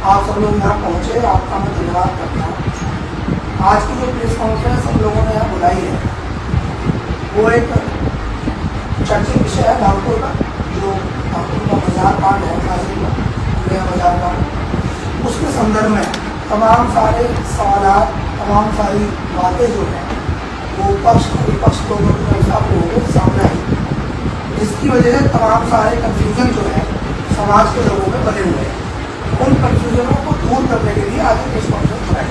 आप सब लोग यहाँ पहुँचे, आपका मैं धन्यवाद करता हूँ। आज की जो प्रेस कॉन्फ्रेंस हम लोगों ने यहाँ बुलाई है वो एक चर्चित विषय है धामपुर का, जो धामपुर का बाजार कांड है, नया बाजार कांड, उसके संदर्भ में तमाम सारे सवाल, तमाम सारी बातें जो हैं वो पक्ष विपक्ष दोनों की तरफ से आप लोगों के सामने आई, जिसकी वजह से तमाम सारे कन्फ्यूजन जो है समाज के लोगों में बने हुए हैं। उन कन्फ्यूजनों को दूर करने के लिए आज प्रेस कॉन्फ्रेंस कराई।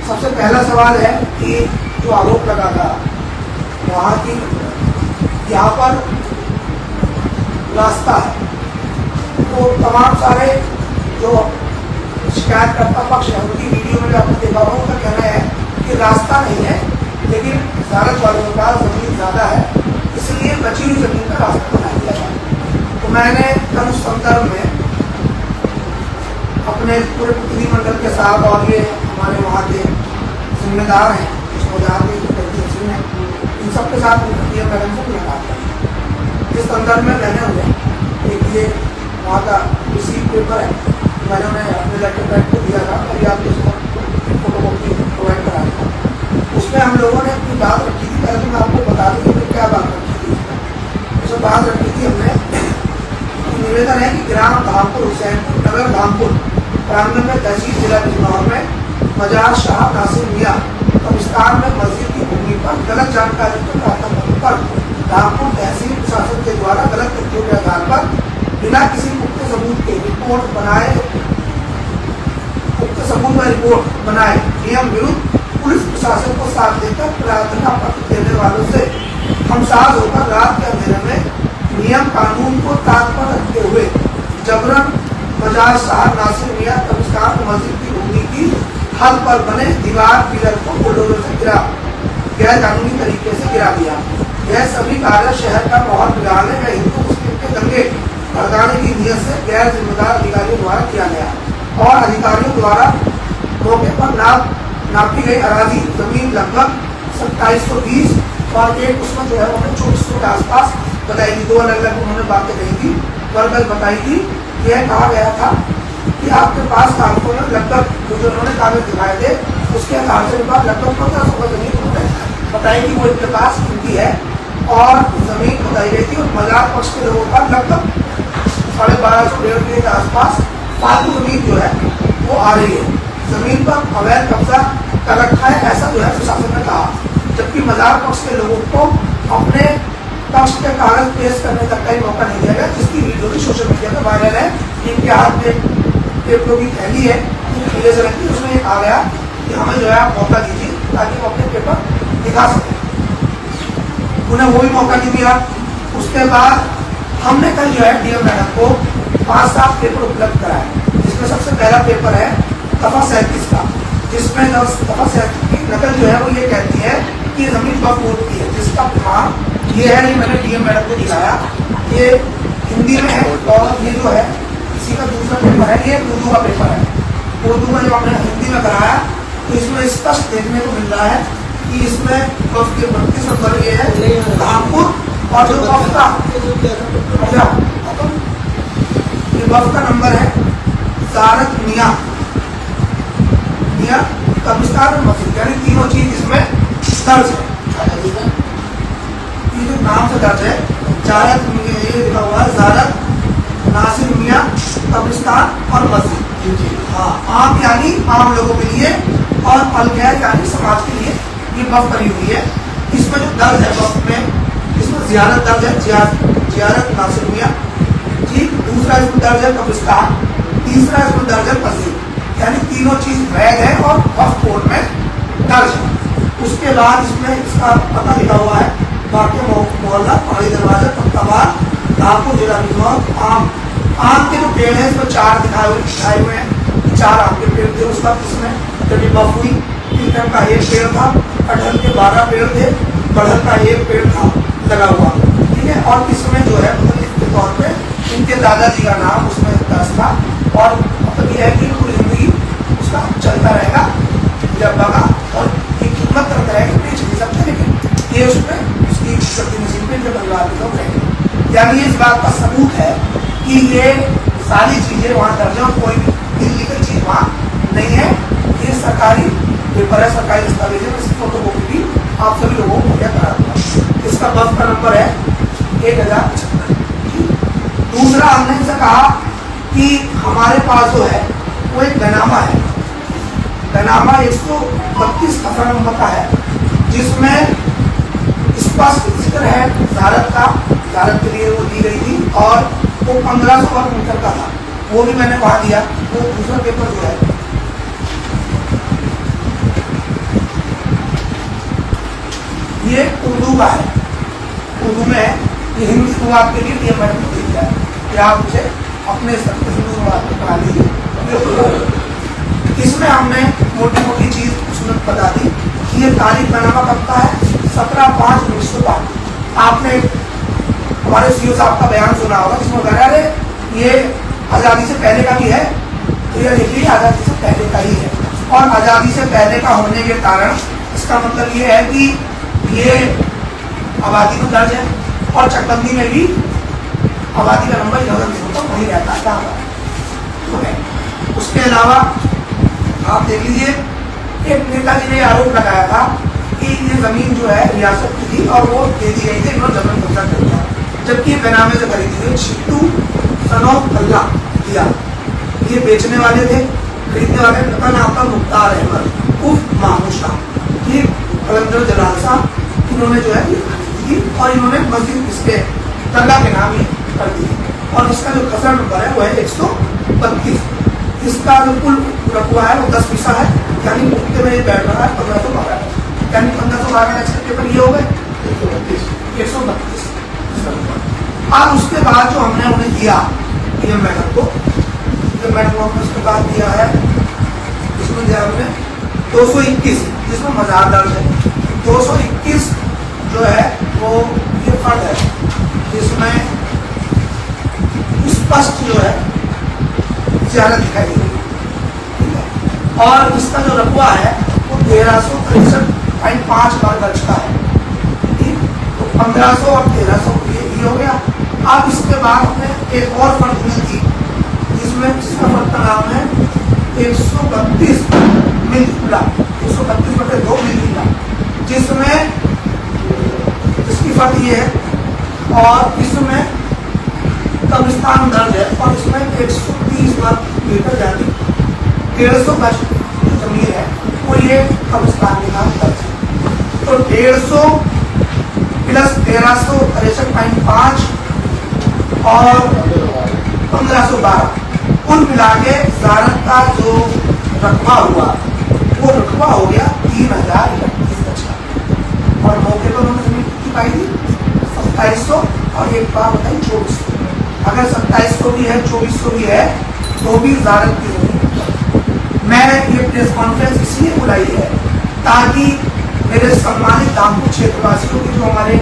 सबसे पहला सवाल है कि जो आरोप लगा था वहाँ की यहाँ पर रास्ता है, तो तमाम सारे जो शिकायतकर्ता पक्ष है उनकी वीडियो में आपने देखा होगा, उनका कहना है कि रास्ता नहीं है लेकिन ज़्यादा वालों का ज़मीन ज़्यादा है, इसलिए बची हुई ज़मीन का रास्ता बना दिया जाए। तो मैंने कल उस संदर्भ में अपने पूरे प्रतिनिधिमंडल के साथ और ये हमारे वहाँ के जिम्मेदार हैं, इस बाजार के सिंह हैं, इन सबके साथ मैडम से मुलाकात करी। इस संदर्भ में मैंने उन्हें एक ये वहाँ का रिसीव पेपर है, मैंने उन्हें अपने लेटर पैड को दिया था, अभी आपको फोटोकॉपी प्रोवाइड करा था। उसमें हम लोगों ने अपनी बात रखी थी, पहले मैं आपको बता दूँ कि क्या बात रखी थी। उसमें बात रखी थी हमने, निवेदन है कि ग्राम धामपुर हुसैनपुर नगर धामपुर प्रांगण में तहसील जिला बिजनौर में मजार शाह नासिर मियाँ कब्रिस्तान में मस्जिद की भूमि पर गलत जानकारी के प्राथमिक पर धामपुर तहसील प्रशासन के द्वारा गलत तथ्यों के आधार पर बिना किसी पुख्ता सबूत के रिपोर्ट बनाए नियम विरुद्ध पुलिस प्रशासन को साथ देकर प्रार्थना पत्र देने वालों से हमसाज होकर रात के अंधेरे में नियम कानून को तात्पर्य रखते हुए जबरन मजार शाह नासिर मियाँ कब्रिस्तान मस्जिद की भूमि की हद पर बने दीवार पिलर को बुलडोजर से गिरा, गैर कानूनी तरीके से गिरा दिया। यह सभी कार्य शहर का माहौल बिगाड़ने व हिंदू मुस्लिम के दंगे भड़काने की नीयत से गैर जिम्मेदार अधिकारियों द्वारा किया गया और अधिकारियों द्वारा मौके पर नापी गई अराजी जमीन लगभग 2720 और एक उसमें जो है उन्होंने 2400 के आसपास बताई थी। दो अलग अलग उन्होंने बातें कही थी, वर्गल बताई थी। यह कहा गया था कि आपके पास कागजों में लगभग जो उन्होंने कागज दिखाए थे उसके आधार से लगभग 1500 का जमीन उन्होंने बताई कि वो इनके पास उनकी है और जमीन बताई गई थी। और मजार पक्ष के लोगों का लगभग 1250 के आसपास फालतू जमीन जो है वो आ रही है, जमीन पर अवैध कब्जा कर रखा है, ऐसा जो है प्रशासन ने कहा। जबकि मजार पक्ष के लोगों को अपने पक्ष के कागज पेश करने तक का ही मौका नहीं दिया गया, जिसकी वीडियो भी सोशल मीडिया पर वायरल है। इनके हाथ में पेपरों की थैली है, पीले से रखी, उसमें एक आ गया कि हमें जो है आप मौका दीजिए ताकि वो अपने पेपर दिखा सकें। उन्हें वो भी मौका नहीं दिया। उसके बाद हमने कल जो है डीएम मैडम को 5-7 पेपर उपलब्ध कराए, जिसमें सबसे पहला पेपर है दफा 37 का, जिसमें दफा 37 की नकल जो है वो ये कहती है कि जमीन वक्फ बोर्ड की है, जिसका प्रमाण ये है। ये मैंने डीएम मैडम को दिखाया, ये हिंदी में है और ये जो है इसी का दूसरा पेपर है, ये उर्दू का पेपर है। उर्दू में जो हमने हिंदी में कराया तो इसमें स्पष्ट देखने को मिल रहा है कि इसमें वक्फ के 32 नंबर ये है धामपुर, और जो वक्फ का ये वक्फ का नंबर है ज़ारत मियाँ कब्रिस्तान में मस्जिद, यानी तीनों चीज इसमें दर्ज है। ये जो नाम से दर्ज है ज़ारत, ये लिखा हुआ है ज़ारत नासिर मियाँ कब्रिस्तान और मस्जिद। हाँ, आम यानी आम लोगों के लिए और अलगैर यानी समाज के लिए ये वक्फ बनी हुई है। इसमें जो दर्ज है वक्फ में, इसमें ज़ियारत दर्ज है, ज़ियारत नासिर मियाँ, ठीक। दूसरा इसमें दर्ज है कब्रिस्तान, तीसरा इसमें दर्ज है मस्जिद, यानी तीनों चीज वैध है और वक्फ बोर्ड में दर्ज है। उसके बाद इसमें इसका पता लिखा हुआ है वाक्य मोहल्ला पहाड़ी दरवाजा तख्ताबाद धामपुर जिला बिजनौर। आम के जो पेड़ है इसमें 4 दिखाए हुए हैं, 4 आम के पेड़ थे। उसका इसमें जब वक्फ हुई पीपल का 1 पेड़ था, कटहल के 12 पेड़ थे, कटहल का 1 पेड़ था लगा हुआ, ठीक है। और इसमें जो है मतलब के तौर पे इनके दादाजी का नाम उसमें दर्ज था और मतलब यह है कि पूरी जिंदगी उसका चलता रहेगा जब बगा और एक खिदमत करता रहेगा, बेच नहीं सकते, लेकिन ये उसमें उसकी शक्ति नसीब में जब परिवार के लोग रहेंगे। यानी इस बात का सबूत है कि ये सारी चीजें वहाँ दर्ज है और कोई है सरकारी दस्तावेज है, इसकी फोटोकॉपी भी आप सभी लोगों को मुहैया करा दूंगा। इसका बस का नंबर है 1075। दूसरा हमने इनसे कहा कि हमारे पास जो है वो एक बैनामा है, बैनामा 132 खसरा नंबर का है, जिसमें स्पष्ट जिक्र है भारत का, भारत के लिए वो दी गई थी और वो 1500 वर्ग मीटर का था, वो भी मैंने वहां दिया। वो दूसरा पेपर जो है ये उर्दू का है, उर्दू में ये हिंदी अनुवाद के लिए ये मैंने दे दिया है कि आप उसे अपने हिंदी अनुवाद में करा लीजिए। इसमें हमने मोटी मोटी चीज उसमें बता दी कि ये तारीख बनाना कब का है, 17/5/1962। आपने हमारे सीओ साहब का बयान सुना होगा जिसमें कह रहे ये आज़ादी से पहले का भी है, तो ये देखिए आज़ादी से पहले का ही है। और आज़ादी से पहले का होने के कारण इसका मतलब ये है कि ये आबादी में दर्ज है और चकबंदी में भी आबादी का नंबर 11 वही रहता था। उसके अलावा आप देख लीजिए, एक नेताजी ने आरोप लगाया था कि ये जमीन जो है रियासत की थी और वो दे दी गई थी, इन्होंने जबरन कब्जा कर लिया, जबकि बेनामे से खरीदी हुई। छिट्टू सनोफ अल्लाह दिया, ये बेचने वाले थे, खरीदने वाले का नाम था मुख्तार अहमद उर्फ मामू शाह, ठीक कलंदर जलाल साहब, इन्होंने जो है खरीदी थी और इन्होंने मस्जिद इसके तल्ला के नाम ही कर दी। और इसका जो खसरा नंबर है वो है 132। इसका जो कुल रकबा है वो 10 पैसा है, यानी मुफ्त में बैठ रहा है 1512, यानी 1512 नेक्स्ट पेपर ये हो गए 132। और उसके बाद जो हमने उन्हें दिया पीएम मैडम को, पीएम मैडम को हमने उसके बाद दिया है, इसमें दिया हमने 221, जिसमें मजार दर्ज है। 221 जो है वो ये फर्द है, जिसमें स्पष्ट जो है ज्यादा दिखाई दे रही है। और इसका जो रकबा है वो 1363.5 बार दर्ज का है, ठीक। तो 1500 और 1300 ये हो गया। अब इसके बाद हमने एक और फर्द दी जिसमें जिसका फर्द का नाम है 132 मिल 132/2 मिल, जिसमें इसकी फर्द ये है और इसमें कब्रिस्तान दर्ज है और इसमें 130 वर्ग मीटर यानी 150 गज जमीन है वो ये कब्रिस्तान के नाम दर्ज है। तो 150 प्लस 1363.5 और 1512 कुल मिला के ज़ारत का जो रकबा हुआ वो रकबा हो गया 3031 गज का। और मौके पर उन्होंने जमीन कितनी पाई थी 2700 और एक बार बताई 2400। अगर 2700 भी है 2400 भी है तो भी ज़ारत की जमीन। मैं ये प्रेस कॉन्फ्रेंस इसलिए बुलाई है ताकि मेरे सम्मानित दामपुर क्षेत्रवासियों के जो हमारे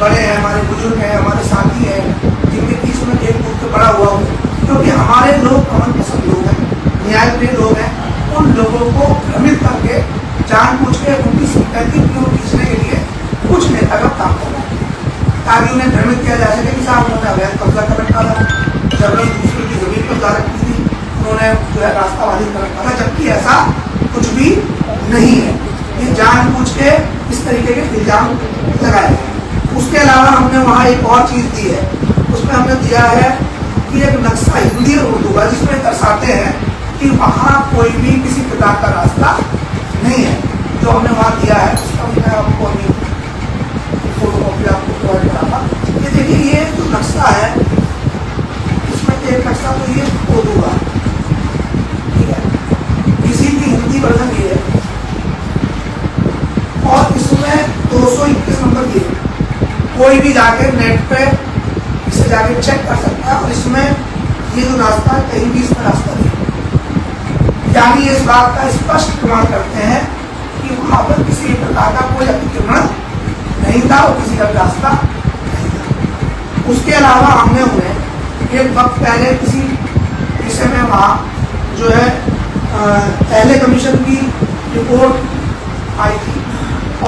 बड़े हैं, हमारे बुजुर्ग हैं, हमारे साथी हैं, जिनके बीच में एक दूर से बड़ा हुआ हूँ, क्योंकि हमारे लोग अमन पसंद लोग हैं, न्यायप्रिय लोग हैं, उन लोगों को भ्रमित करके जानबूझ के उनकी सिंपैथी को खींचने के लिए कुछ नेता का काम करना है ताकि उन्हें भ्रमित किया जा सके कि साहब उन्होंने अवैध कब्जा कर रखा था, जबरन दूसरे की जमीन पर ज़ारत की थी, उन्होंने जो है रास्तावादी कर रखा था, जबकि ऐसा कुछ भी नहीं है। ये जानबूझ के इस तरीके के इल्जाम लगाए गए। उसके अलावा हमने वहाँ एक और चीज़ दी है, उसमें हमने दिया है कि एक नक्शा हिंदी और उर्दू का जिसमें दर्शाते हैं कि वहाँ कोई भी किसी प्रकार का रास्ता नहीं है। जो हमने वहाँ दिया है उसका भी मैं आपको फोटोकॉपी आपको प्रोवाइड करा था। ये देखिए ये जो नक्शा है इसमें एक नक्शा तो ये उर्दू का, ठीक है, किसी की हिंदी वर्जन ये है और इसमें 221 नंबर दिए। कोई भी जाके नेट पे इसे जाके चेक कर सकता है और इसमें ये जो रास्ता है कहीं भी इसमें रास्ता नहीं, यानी इस बात का स्पष्ट प्रमाण करते हैं कि वहाँ पर किसी प्रकार का कोई अतिक्रमण नहीं था और किसी का रास्ता नहीं था। उसके अलावा हमने उन्हें एक वक्त पहले किसी विषय में वहाँ जो है पहले कमीशन की रिपोर्ट आई थी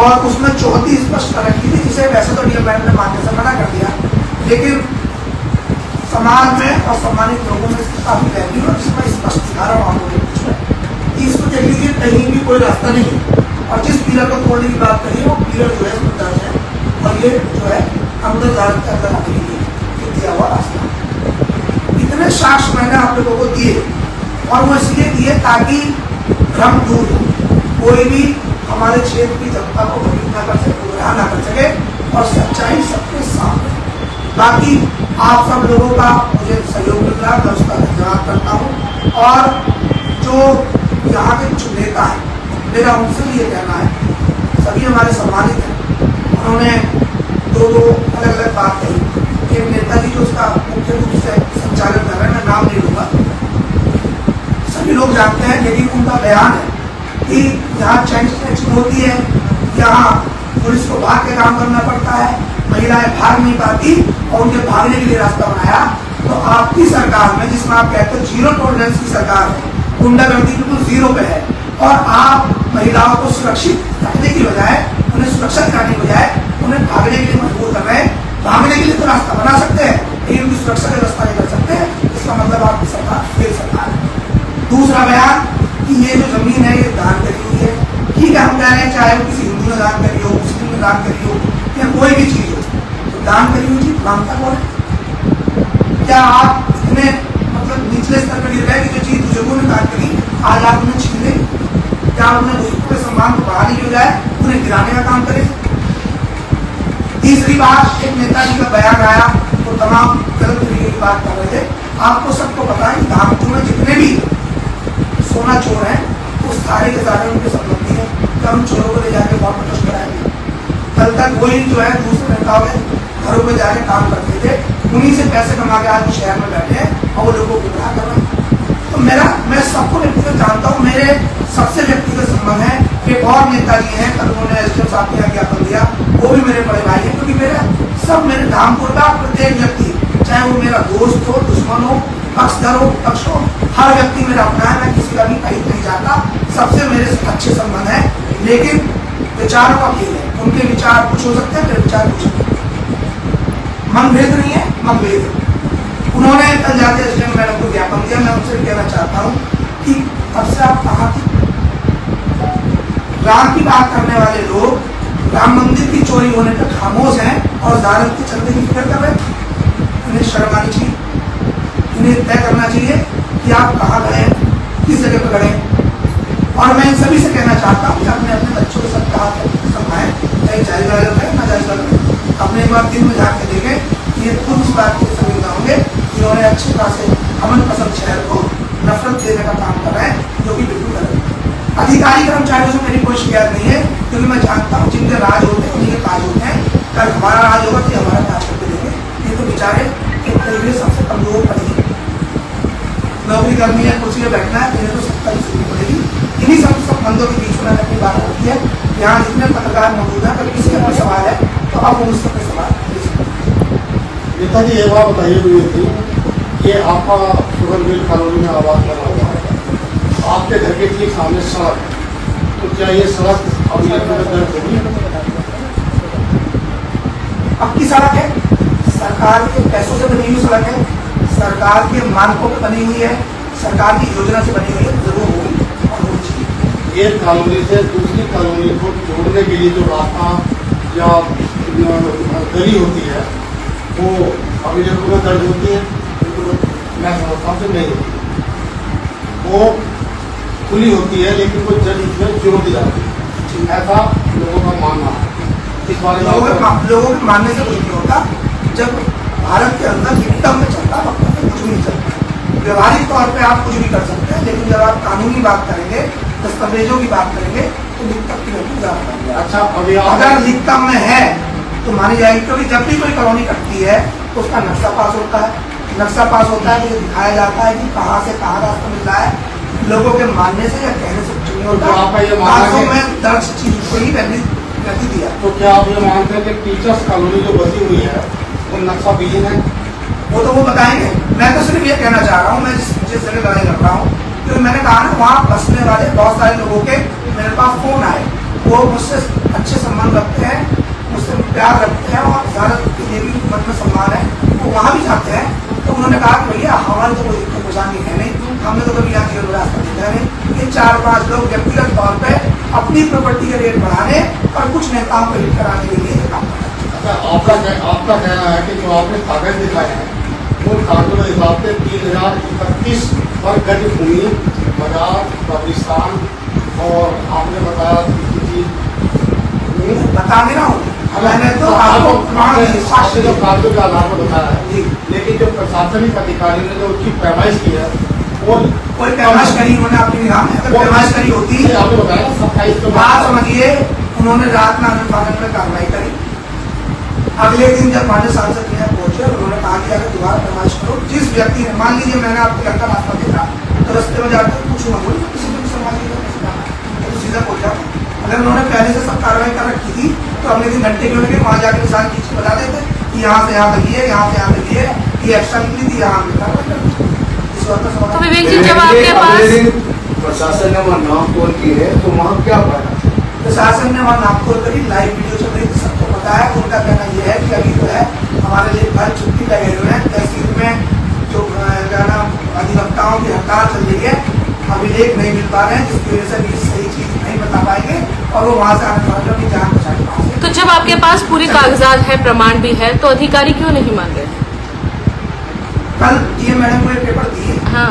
और उसमें 34 स्पष्ट कर रखी थी, जिसे वैसे तो डीएम मैडम ने मानने से मना कर दिया, लेकिन समाज में और सम्मानित लोगों में इसकी काफी वैल्यू और इसमें स्पष्ट दिखा रहा हूँ आपको। इसको देख लीजिए कहीं भी कोई कोई रास्ता नहीं है। और जिस पिलर को तोड़ने की बात करी है वो पिलर जो है इसमें दर्ज है, और ये जो है अंदर दारत के अंदर आने के लिए दिया हुआ रास्ता। इतने साक्ष्य मैंने आप लोगों को दिए, और वो इसलिए दिए ताकि भ्रम दूर हो, कोई भी हमारे क्षेत्र की जनता को भ्रमित न कर सके, गुमराह न कर सके, और सच्चाई सबके सामने। बाकी आप सब लोगों का मुझे सहयोग मिल रहा है, मैं उसका धन्यवाद करता हूँ। और जो यहाँ के कुछ नेता हैं, मेरा उनसे भी ये कहना है, सभी हमारे सम्मानित हैं, उन्होंने दो अलग अलग बात कही। एक नेताजी जो उसका मुख्य रूप से संचालन कर रहे हैं, मैं नाम नहीं लूँगा, सभी लोग जानते हैं, लेकिन उनका बयान है कि यहाँ चेंज स्नैचिंग होती है, यहाँ पुलिस को भाग के काम करना पड़ता है, महिलाएं भाग नहीं पाती और उनके भागने के लिए रास्ता बनाया। तो आपकी सरकार में, जिसमें आप कहते हो जीरो टॉलरेंस की सरकार है, गुंडागर्दी बिल्कुल जीरो पे है, और आप महिलाओं को सुरक्षित रखने की बजाय, उन्हें सुरक्षा दिलाने की बजाय उन्हें भागने के लिए मजबूर कर रहे हैं। भागने के लिए तो रास्ता बना सकते हैं, लेकिन उनकी सुरक्षा का व्यवस्था नहीं कर सकते। इसका मतलब आपकी सरकार फेल सरकार है। दूसरा बयान कि ये जो जमीन है ये दान करी हुई है। ठीक है, हम कह रहे हैं चाहे वो किसी हिंदू ने दान करी हो, मुस्लिम ने दान करी हो, या कोई भी चीज हो, तो दान करी हुई चीज मांगता कौन है? क्या आप इतने मतलब निचले स्तर पर गिर गए कि जो चीज बुजुर्गों ने दान करी आज आप उन्हें छीन लें? क्या उन्हें बुजुर्गों के सम्मान को बढ़ाने की बजाय उन्हें गिराने का काम करें? तीसरी बात, एक नेताजी का बयान आया, वो तमाम गलत तरीके की बात कर रहे थे। आपको सबको पता है कि धामपुर में जितने भी सोना चोर है वो सारे के सारे उनके संबंधी है। क्या उन चोरों को ले जाके बहुत प्रदर्शन कराएंगे? कल तक वही जो है दूसरे नेताओं के घरों में जाके काम करते थे, उन्हीं से पैसे कमा के आज वो शहर में बैठे हैं और वो लोगों को गुमराह कर रहे हैं। तो मैं सबको व्यक्तिगत जानता हूँ, मेरे सबसे व्यक्तिगत संबंध है। एक और नेताजी हैं, कल उन्होंने एसडीएम साहब के यहाँ ज्ञापन दिया, वो भी मेरे बड़े भाई हैं, क्योंकि मेरे धामपुर का प्रत्येक व्यक्ति, चाहे वो मेरा दोस्त हो, दुश्मन हो, पक्षधर हो, विपक्ष हो, हर व्यक्ति मेरा अपना है। मैं किसी का भी कहीं नहीं जाता, सबसे मेरे अच्छे संबंध है। लेकिन विचारों का खेल है, उनके विचार कुछ हो सकते हैं, मेरे विचार कुछ नहीं। मनभेद नहीं है, मतभेद। उन्होंने कल जाते एसडीएम मैडम को ज्ञापन दिया। मैं उनसे कहना चाहता हूँ कि अब से आप कहाँ थे? राम की बात करने वाले लोग राम मंदिर की चोरी होने पर खामोश हैं और दारत के चलते की फिक्र कर रहे हैं। इन्हें शर्म आनी चाहिए, इन्हें तय करना चाहिए कि आप कहाँ गए, किस जगह पर गए। और मैं इन सभी से कहना चाहता हूँ कि अपने अपने बच्चों के साथ कहा संभाएं, चाहे जायज गलत है ना जायज गलत है, अपने एक बार दिन में जाके देखें। ये खुद इस बात के संवेदना होंगे जिन्होंने अच्छी तरह से अमन पसंद शहर को नफरत देने का काम कर रहे हैं, जो कि बिल्कुल गलत है। अधिकारी कर्मचारियों से मेरी कोई शिकायत नहीं है, क्योंकि मैं जानता हूँ जिनके राज होते हैं उन्हीं के काज होते हैं। कल हमारा राज होगा तो हमारा काज करके देंगे। ये तो बेचारे एक तरीके से सबसे कमजोर पड़ेगी, नौकरी करनी है, कुर्सी में बैठना है, इन्हें तो सबका ही सुननी पड़ेगी। इन्हीं सब बंदों के बीच में अपनी बात होती है। यहाँ जितने पत्रकार मौजूद हैं, अगर किसी का कोई सवाल है तो आप उनसे कोई सवाल नेताजी ये बात बताइए हुई थी, ये आपका शुगर मिल कॉलोनी में आवाज बना हुआ है, आपके घर के ठीक सामने सड़क है, तो क्या ये सड़क अब ये दर्ज होगी? अब की सड़क है, सरकार के पैसों से बनी हुई सड़क है, सरकार के मानकों पर बनी हुई है, सरकार की योजना से बनी हुई है, जरूर होगी और होनी चाहिए। एक कॉलोनी से दूसरी कॉलोनी को जोड़ने के लिए जो रास्ता या गली होती है वो अभिलेखों में दर्ज होती है, मैं समझता हूँ नहीं होती, वो खुली होती है, लेकिन वो जज उसमें जोड़ दी जाती है, ऐसा लोगों का मानना है। इस बारे में लोगों के मानने से कुछ नहीं होता। जब भारत के अंदर विक्टम में चलता वक्त में कुछ भी नहीं चलता। व्यवहारिक तौर पे आप कुछ भी कर सकते हैं, लेकिन जब आप कानूनी बात करेंगे, दस्तावेजों की बात करेंगे, तो विक्टम की वैल्यू ज्यादा है। अच्छा, अभी अगर विक्टम में है तो मानी जाएगी, क्योंकि जब भी कोई कॉलोनी कटती है तो उसका नक्शा पास होता है। नक्शा पास होता है तो ये दिखाया जाता है कि कहाँ से कहाँ रास्ता मिल रहा है। लोगों के मानने से या कहने से कुछ नहीं होता। में दर्ज चीज को ही वैल्यू दिया। तो क्या आप ये मानते हैं कि टीचर्स कॉलोनी जो बसी हुई है वो नक्शा विहीन है? वो तो वो बताएंगे। मैं तो सिर्फ ये कहना चाह रहा हूँ, मैं जिस जगह लड़ाई लड़ रहा हूँ, क्योंकि मैंने कहा ना वहाँ बसने वाले बहुत सारे लोगों के मेरे पास फोन आए, वो मुझसे अच्छे संबंध रखते हैं, मुझसे प्यार रखते हैं और भारत के लिए भी मन में सम्मान है, वो वहाँ भी जाते हैं। तो उन्होंने कहा कि भैया हमारी तो कोई दिक्कत परेशानी है नहीं, हमने तो कभी यहाँ जीवन रास्ता देखा नहीं, ये 4-5 लोग व्यक्तिगत तौर पे अपनी प्रॉपर्टी के रेट बढ़ाने और कुछ नेताओं को हिट कराने के लिए काम कर रहे हैं। अच्छा, आपका कहना है कि जो आपने कागज दिखाए हैं उन कागजों के हिसाब से 3031 वर्ग गज भूमि, बाजार, कब्रिस्तान और आपने बताया बता नहीं रहा हूँ, मैंने तो आपको प्रमाण दिए, साक्ष्य जो दिए। कागजों के आधार पर बताया है, जी। लेकिन जो प्रशासनिक अधिकारी ने जो उसकी पैमाइश की है वो कोई पैमाइश करी उन्होंने अपनी निगाह में, अगर पैमाइश करी होती आपने बताया 27 बात समझिए, उन्होंने रात में अनुपालन में कार्रवाई करी। अगले दिन जब माननीय सांसद यहाँ पहुंचे, उन्होंने कहा कि अगर दोबारा पैमाइश करो, जिस व्यक्ति ने, मान लीजिए मैंने आपके घर का रास्ता देखा तो रास्ते में जाकर पूछूंगा, बोली किसी को भी समाज तो सीधा पहुंच जाओ। अगर उन्होंने पहले से सब कार्रवाई कर रखी थी तो अगले दिन घंटे क्यों लगे, वहाँ जाकर निशान खींच के बता देते कि यहाँ से यहाँ तक ये, यहाँ से यहाँ तक ये एक्स्ट्रा निकली थी, यहाँ हमने कार्रवाई कर दी। इस बात का तो सवाल विवेक जी, जब आपके पास प्रशासन ने वहाँ नाम तोड़ की है तो वहाँ क्या पाया? प्रशासन ने वहाँ नापतोल करी, लाइव वीडियो चल रही थी, सबको पता है। उनका कहना यह है कि अभी जो है हमारे लिए घर छुट्टी लगे हुए हैं, तहसील में जो क्या नाम अधिवक्ताओं की हड़ताल चल रही है, अभिलेख नहीं मिल पा रहे हैं, जिसकी वजह से अभी सही चीज नहीं बता पाएंगे और वो वहाँ से आने वालों की जान बचाने पाएंगे। तो जब आपके पास पूरे कागजात है, प्रमाण भी है, तो अधिकारी क्यों नहीं मान रहे? कल ये मैडम को ये पेपर दिए, हाँ,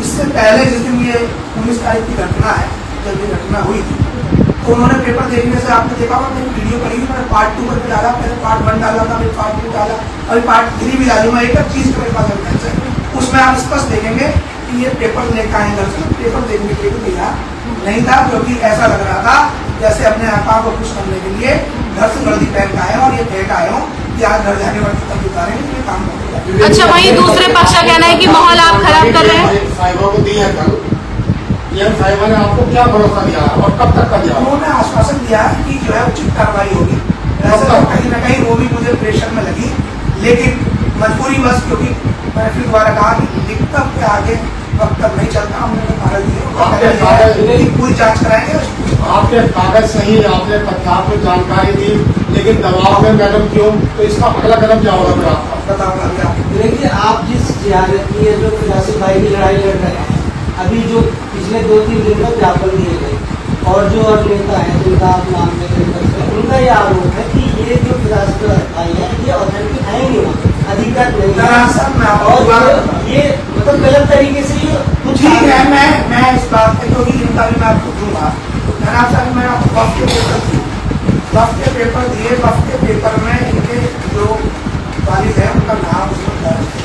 इससे पहले जिस दिन ये 19 तारीख की घटना है, जब ये घटना हुई थी तो उन्होंने पेपर देखने से, आपने देखा होगा मैंने वीडियो करी थी, मैंने पार्ट 2 करके डाला, पहले पार्ट 1 डाला था, फिर पार्ट 2 डाला, अभी पार्ट 3 भी डालूंगा। एक चीज का मेरे पास एविडेंस है, उसमें आप स्पष्ट देखेंगे कि ये पेपर लेकर आए घर से, पेपर देखने के लिए दिया नहीं था, क्योंकि ऐसा लग रहा था जैसे अपने आका को खुश करने के लिए घर से वर्दी पहन के आए हो और ये फेंक आए हो कि आज घर जाके वर्दी तक उतारेंगे, ये काम करेगा। अच्छा, वहीं दूसरे पक्ष का कहना है कि माहौल आप खराब कर रहे हैं। साहिबा को दी है कल, ये साहिबा ने आपको क्या भरोसा दिया और कब तक का दिया? उन्होंने आश्वासन दिया कि जो है उचित कार्रवाई होगी। ऐसे तो कहीं ना कहीं वो भी मुझे प्रेशर में लगी, लेकिन मजबूरी बस, क्योंकि मैंने फिर दोबारा कहा कि लिखकर के आगे वक्त तक नहीं चलता, हमने कागज दिए, पूरी जांच कराएंगे। आपके कागज सही, आपने तथ्यात्मक जानकारी दी, लेकिन दबाव में मैडम क्यों? तो इसका अगला कदम क्या होगा फिर आपका? बताऊंगा अभी आपको। देखिए, आप जिस जियारत की जो 85 भाई की लड़ाई लड़ रहे हैं, अभी जो पिछले 2-3 दिन में ज्ञापन दिए गए और जो और नेता है जिनका आप नाम ले करते हैं, उनका ये आरोप है कि ये जो 85 भाई है ये ऑथेंटिक है ही नहीं, अधिकृत नहीं दरअसल मैं आपको और दोबारा बताऊं। ये मतलब गलत तरीके से ये कुछ ठीक है, मैं इस बात पे, क्योंकि इनका भी मैं आपको दूंगा, मैं आपको वक्त के पेपर दिए, वक्त के पेपर दिए, वक्त के पेपर में इनके जो वालिद है उनका नाम उसमें दर्ज है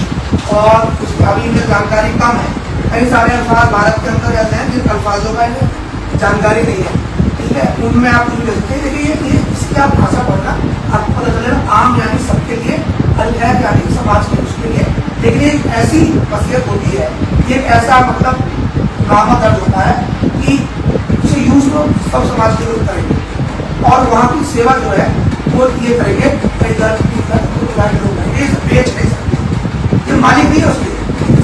और उसकी अभी इनमें जानकारी कम है। कई सारे अल्फाज भारत के अंदर ऐसे हैं जिन अल्फाजों का इन्हें जानकारी नहीं है, ठीक है, उनमें आप कुछ ले सकते हैं। देखिए, ये इसकी आप भाषा पढ़ना, आपको पता चलेगा आम यानी सबके लिए, अलग यानी समाज के उसके लिए, लेकिन एक ऐसी वसीयत होती है, ये ऐसा मतलब नामा दर्ज होता है कि उसे यूज तो सब समाज के लोग करेंगे और वहाँ की सेवा जो है वो ये करेंगे, कई दर्ज के लोग करेंगे, इसे बेच नहीं सकते, ये मालिक नहीं है उसके,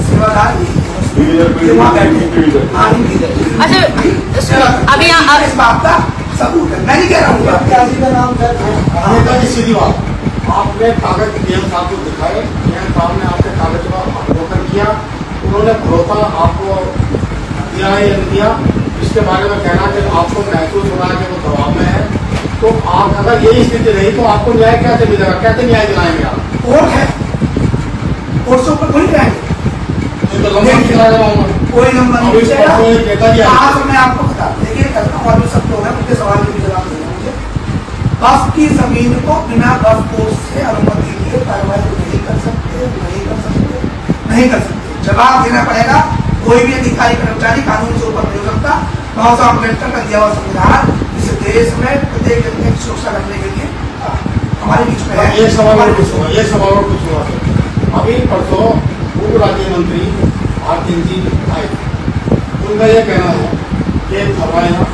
सेवादार नहीं है, वहाँ बैठे। हाँ, अच्छा, अभी इस बात का सबूत है, मैं नहीं कह रहा हूँ बात। का नाम दर्ज है। नेता जी, सीधी बात, आपने कागज डीएम साहब को दिखाए, डीएम साहब ने आपके कागज का अवलोकन किया, उन्होंने भरोसा आपको दिया है या नहीं दिया, इसके बारे में कहना कि आपको महसूस हो रहा है कि वो दबाव में है, तो आप अगर यही स्थिति रही तो आपको न्याय कैसे मिलेगा, कैसे न्याय दिलाएंगे आप? कोर्ट है, कोर्ट से ऊपर थोड़ी जाएंगे, तो लंबा खिलाएगा कोई नंबर नहीं चलेगा। आज मैं आपको बता, देखिए करता हूँ, और भी सब लोग हैं, उनके सवाल के भी जवाब देना मुझे। वक्फ की जमीन को बिना वक्फ कोर्ट से अनुमति लिए कार्रवाई नहीं कर सकते, नहीं कर सकते, नहीं कर सकते, जवाब देना पड़ेगा। कोई भी अधिकारी कर्मचारी कानून से ऊपर नहीं हो सकता। बाबा साहब अम्बेडकर का दिया हुआ संविधान इस देश में प्रत्येक व्यक्ति की सुरक्षा करने के लिए हमारे बीच में है। एक सवाल और पूछूंगा, अभी परसों पूर्व राज्य मंत्री आरती जी आए, उनका यह कहना है कि धरवाना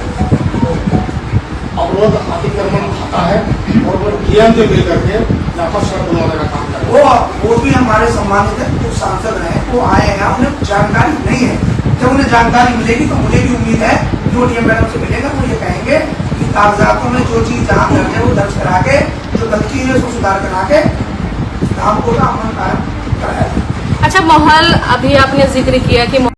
अवरोध अतिक्रमण खाता है और वो डीएम से मिल करके वापस सड़क बनवाने का काम कर रहे हैं। वो भी हमारे सम्मानित है, कुछ सांसद हैं, वो आए हैं, उन्हें जानकारी नहीं है। जब उन्हें जानकारी मिलेगी तो मुझे भी उम्मीद है कि वो डीएम मैडम से मिलेगा, वो ये कहेंगे कि कागजातों में जो चीज जहाँ दर्ज है वो दर्ज करा के, जो गलती है उसको सुधार करा के काम को अमन कायम कराया। अच्छा, माहौल अभी आपने जिक्र किया कि